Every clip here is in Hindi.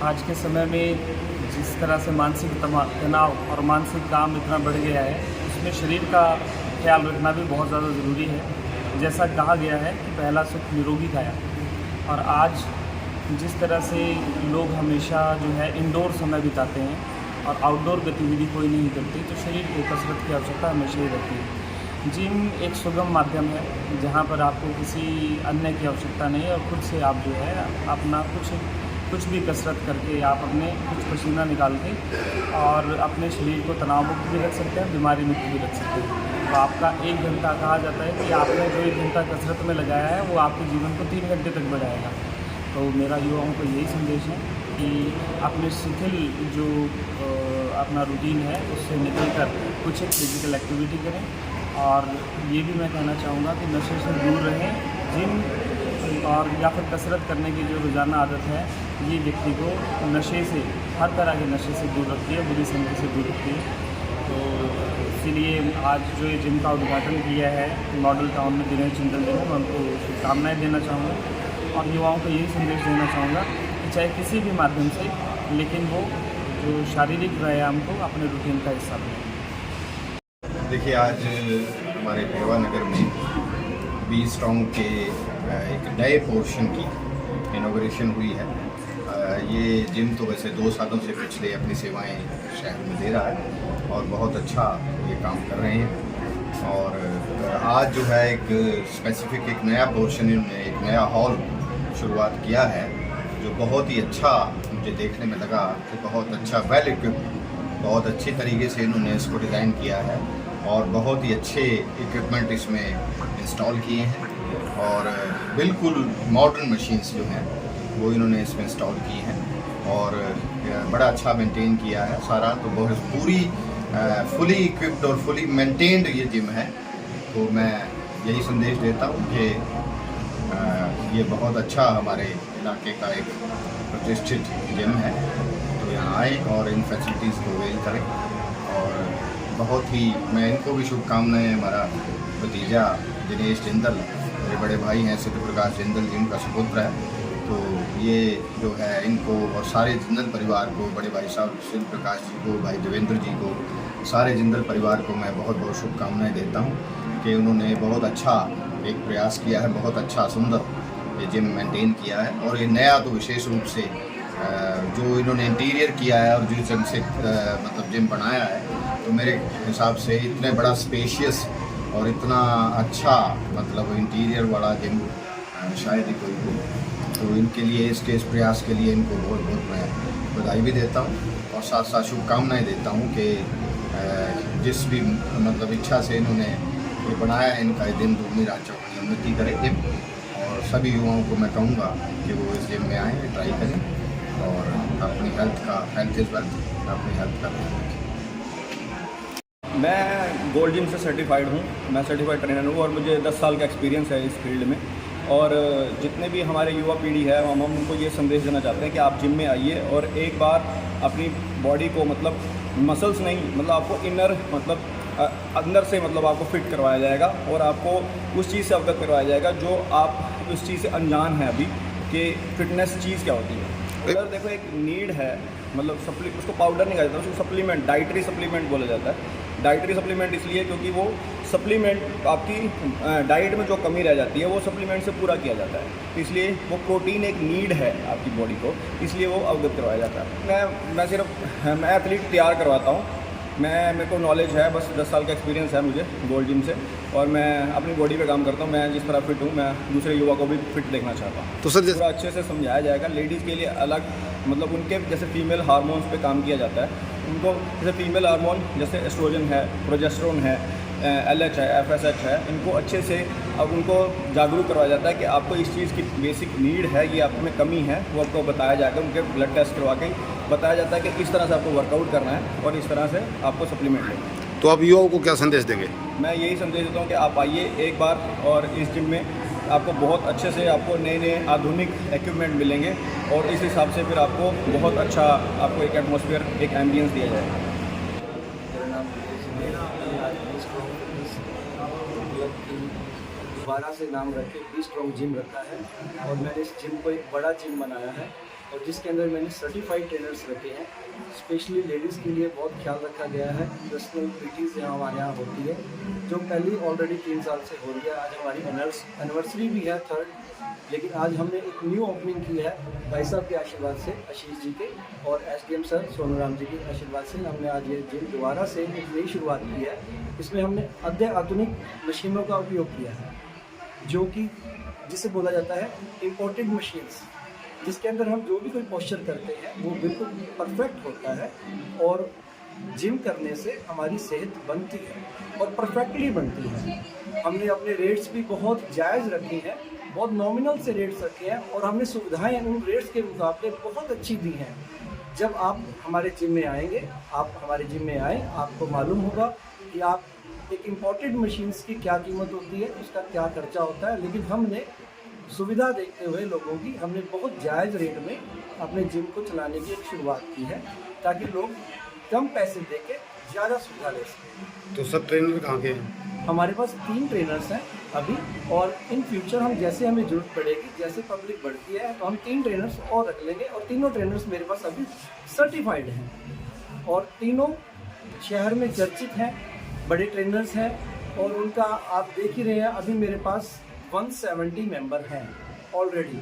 आज के समय में जिस तरह से मानसिक तनाव और मानसिक काम इतना बढ़ गया है, उसमें शरीर का ख्याल रखना भी बहुत ज़्यादा ज़रूरी है। जैसा कहा गया है कि पहला सुख निरोगी काया, और आज जिस तरह से लोग हमेशा जो है इंडोर समय बिताते हैं और आउटडोर गतिविधि कोई नहीं करते, तो शरीर को कसरत की आवश्यकता हमेशा ही रहती है। जिम एक सुगम माध्यम है जहाँ पर आपको किसी अन्य की आवश्यकता नहीं है और खुद से आप जो है अपना कुछ भी कसरत करके आप अपने कुछ पसीना निकाल के और अपने शरीर को तनाव मुक्त भी रख सकते हैं, बीमारी मुक्त भी रख सकते हैं। तो आपका 1 घंटा कहा जाता है कि आपने जो 1 घंटा कसरत में लगाया है वो आपके जीवन को 3 घंटे तक बढ़ाएगा। तो मेरा युवाओं को यही संदेश है कि अपने शिथिल जो अपना रूटीन है उससे निकल कर कुछ एक फिजिकल एक्टिविटी करें। और ये भी मैं कहना चाहूँगा कि नशे से दूर रहें। जिम और या फिर कसरत करने की जो रोज़ाना आदत है, ये व्यक्ति को नशे से, हर तरह के नशे से दूर रखती है, बुरी संगति से दूर रखती है। तो इसीलिए आज जो ये जिम का उद्घाटन किया है मॉडल टाउन में दिनेश जिंदल जी ने, मैं उनको शुभकामनाएँ देना चाहूँगा और युवाओं को यही संदेश देना चाहूँगा कि चाहे किसी भी माध्यम से, लेकिन वो जो शारीरिक व्यायाम को अपने रूटीन का हिस्सा बने। देखिए, आज हमारे पेवा नगर में बी स्ट्रॉन्ग के एक नए पोर्शन की इनॉग्रेशन हुई है। ये जिम तो वैसे 2 सालों से पिछले अपनी सेवाएं शहर में दे रहा है और बहुत अच्छा ये काम कर रहे हैं। और आज जो है एक स्पेसिफिक एक नया पोर्शन इन्होंने एक नया हॉल शुरुआत किया है, जो बहुत ही अच्छा मुझे देखने में लगा कि बहुत अच्छा वेल इक्विप्ड, बहुत अच्छी तरीके से इन्होंने इसको डिज़ाइन किया है और बहुत ही अच्छे इक्विपमेंट इसमें इंस्टॉल किए हैं और बिल्कुल मॉडर्न मशीन्स जो हैं वो इन्होंने इसमें इंस्टॉल की हैं और बड़ा अच्छा मेंटेन किया है सारा। तो बहुत पूरी फुली इक्विप्ड और फुली मेंटेन्ड ये जिम है। तो मैं यही संदेश देता हूँ कि ये बहुत अच्छा हमारे इलाके का एक प्रतिष्ठित जिम है। तो यहाँ आए और इन फैसिलिटीज़ को अवेल करें। और बहुत ही मैं इनको भी शुभकामनाएँ। हमारा भतीजा दिनेश जिंदल मेरे बड़े भाई हैं, सिद्ध प्रकाश जिंदल जी उनका सुपुत्र है। तो ये जो है इनको और सारे जिंदल परिवार को, बड़े भाई साहब सिद्ध प्रकाश जी को, भाई देवेंद्र जी को, सारे जिंदल परिवार को मैं बहुत बहुत शुभकामनाएँ देता हूँ कि उन्होंने बहुत अच्छा एक प्रयास किया है, बहुत अच्छा सुंदर ये जिम मेंटेन किया है। और ये नया तो विशेष रूप से जो इन्होंने इंटीरियर किया है और जिस ढंग से मतलब जिम बनाया है, तो मेरे हिसाब से इतने बड़ा स्पेशियस और इतना अच्छा मतलब इंटीरियर वाला जिम शायद ही कोई हो। तो इनके लिए, इसके इस प्रयास के लिए इनको बहुत बहुत मैं बधाई भी देता हूँ और साथ साथ शुभकामनाएँ देता हूँ कि जिस भी मतलब इच्छा से इन्होंने ये बनाया है, इनका ये दिन दुगनी रात चौगुनी उन्नति करे जिम। और सभी युवाओं को मैं कहूँगा कि वो इस जिम में आएँ, ट्राई करें और अपनी हेल्थ इज़ वेल्थ, अपनी हेल्थ का ध्यान रखें। मैं गोल्ड जिम से सर्टिफाइड हूँ। मैं सर्टिफाइड ट्रेनर हूँ और मुझे 10 साल का एक्सपीरियंस है इस फील्ड में। और जितने भी हमारे युवा पीढ़ी है, हम उनको ये संदेश देना चाहते हैं कि आप जिम में आइए और एक बार अपनी बॉडी को मतलब मसल्स नहीं, मतलब आपको इनर मतलब अंदर से मतलब आपको फिट करवाया जाएगा और आपको उस चीज़ से अवगत करवाया जाएगा जो आप उस चीज़ से अनजान हैं अभी कि फिटनेस चीज़ क्या होती है। अगर देखो एक नीड है, मतलब उसको पाउडर नहीं कहा जाता, उसको सप्लीमेंट, डाइटरी सप्लीमेंट बोला जाता है। डाइटरी सप्लीमेंट इसलिए क्योंकि वो सप्लीमेंट आपकी डाइट में जो कमी रह जाती है वो सप्लीमेंट से पूरा किया जाता है। इसलिए वो प्रोटीन एक नीड है आपकी बॉडी को, इसलिए वो अवगत करवाया जाता है। मैं एथलीट तैयार करवाता हूँ। मेरे को नॉलेज है, बस 10 साल का एक्सपीरियंस है मुझे गोल्ड जिम से और मैं अपनी बॉडी पे काम करता हूँ। मैं जिस तरह फिट हूँ, मैं दूसरे युवा को भी फिट देखना चाहता हूँ। तो सर पूरा अच्छे से समझाया जाएगा। लेडीज़ के लिए अलग, मतलब उनके जैसे फीमेल हार्मोन्स पे काम किया जाता है। उनको जैसे फीमेल हार्मोन जैसे एस्ट्रोजन है, प्रोजेस्टेरोन है, LH है, FSH है, इनको अच्छे से अब उनको जागरूक करवाया जाता है कि आपको इस चीज़ की बेसिक नीड है, ये आप में कमी है, वो आपको बताया जाएगा। उनके ब्लड टेस्ट करवा के बताया जाता है कि इस तरह से आपको वर्कआउट करना है और इस तरह से आपको सप्लीमेंट लेना है। तो आप युवाओं को क्या संदेश देंगे? मैं यही संदेश देता हूँ कि आप आइए एक बार और इस जिम में आपको बहुत अच्छे से आपको नए आधुनिक इक्विपमेंट मिलेंगे और इस हिसाब से फिर आपको बहुत अच्छा आपको एक एटमॉस्फेयर, एक एम्बियंस दिया जाएगा। मेरा नाम दोबारा से नाम रख के बी स्ट्रॉन्ग जिम रखा है और मैंने इस जिम को एक बड़ा जिम बनाया है और जिसके अंदर मैंने सर्टिफाइड ट्रेनर्स रखे हैं। स्पेशली लेडीज़ के लिए बहुत ख्याल रखा गया है। पर्सनल पीटीज़ यहाँ हमारे यहाँ होती है, जो पहले ऑलरेडी 3 साल से हो रही है। आज हमारी एनिवर्सरी भी है 3rd, लेकिन आज हमने एक न्यू ओपनिंग की है भाई साहब के आशीर्वाद से, आशीष जी के और SDM सर सोनू राम जी के आशीर्वाद से हमने आज ये जिम दोबारा से एक नई शुरुआत की है। इसमें हमने अत्याधुनिक मशीनों का उपयोग किया है, जो कि जिसे बोला जाता है इम्पोर्टेड मशीन्स, जिसके अंदर हम जो भी कोई पोस्चर करते हैं वो बिल्कुल परफेक्ट होता है। और जिम करने से हमारी सेहत बनती है और परफेक्टली बनती है। हमने अपने रेट्स भी बहुत जायज़ रखे हैं, बहुत नॉमिनल से रेट्स रखे हैं, और हमने सुविधाएं उन रेट्स के मुकाबले बहुत अच्छी दी हैं। जब आप हमारे जिम में आएंगे, आप हमारे जिम में आएँ, आपको मालूम होगा कि आप एक इम्पोर्टेड मशीन्स की क्या कीमत होती है, उसका क्या खर्चा होता है। लेकिन हमने सुविधा देखते हुए लोगों की हमने बहुत जायज़ रेट में अपने जिम को चलाने की एक शुरुआत की है, ताकि लोग कम पैसे देके ज़्यादा सुविधा ले सकें। तो सब ट्रेनर कहाँ के हैं? हमारे पास 3 ट्रेनर्स हैं अभी, और इन फ्यूचर हम जैसे हमें ज़रूरत पड़ेगी, जैसे पब्लिक बढ़ती है, तो हम 3 ट्रेनर्स और रख लेंगे। और तीनों ट्रेनर्स मेरे पास अभी सर्टिफाइड हैं और तीनों शहर में चर्चित हैं, बड़े ट्रेनर्स हैं। और उनका आप देख ही रहे हैं, अभी मेरे पास 170 मेंबर हैं ऑलरेडी।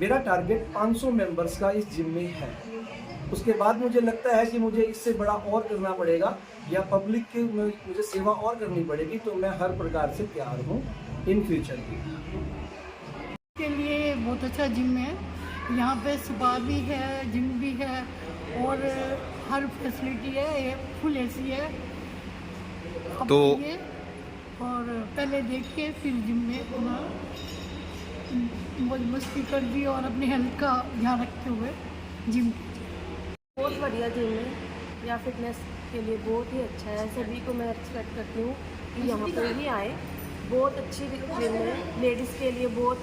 मेरा टारगेट 500 मेंबर्स का इस जिम में है। उसके बाद मुझे लगता है कि मुझे इससे बड़ा और करना पड़ेगा, या पब्लिक की मुझे सेवा और करनी पड़ेगी, तो मैं हर प्रकार से तैयार हूँ इन फ्यूचर के लिए। बहुत अच्छा जिम है, यहाँ पे स्पा भी है, जिम भी है, और हर फैसिलिटी है, फुल AC है। तो ये और पहले देखिए फिर जिम में अपना मौज मस्ती कर दी और अपनी हेल्थ का ध्यान रखते हुए जिम कीजिए। बहुत बढ़िया जिम है, या फिटनेस के लिए बहुत ही अच्छा है। सभी को मैं एक्सपेक्ट करती हूँ कि यहाँ पर ही आए। बहुत अच्छी जिम है, लेडीज़ के लिए बहुत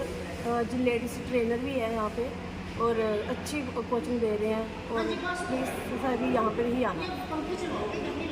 जो लेडीज़ ट्रेनर भी है यहाँ पे, और अच्छी कोचिंग दे रहे हैं। और प्लीज़ सभी यहाँ पर ही आना।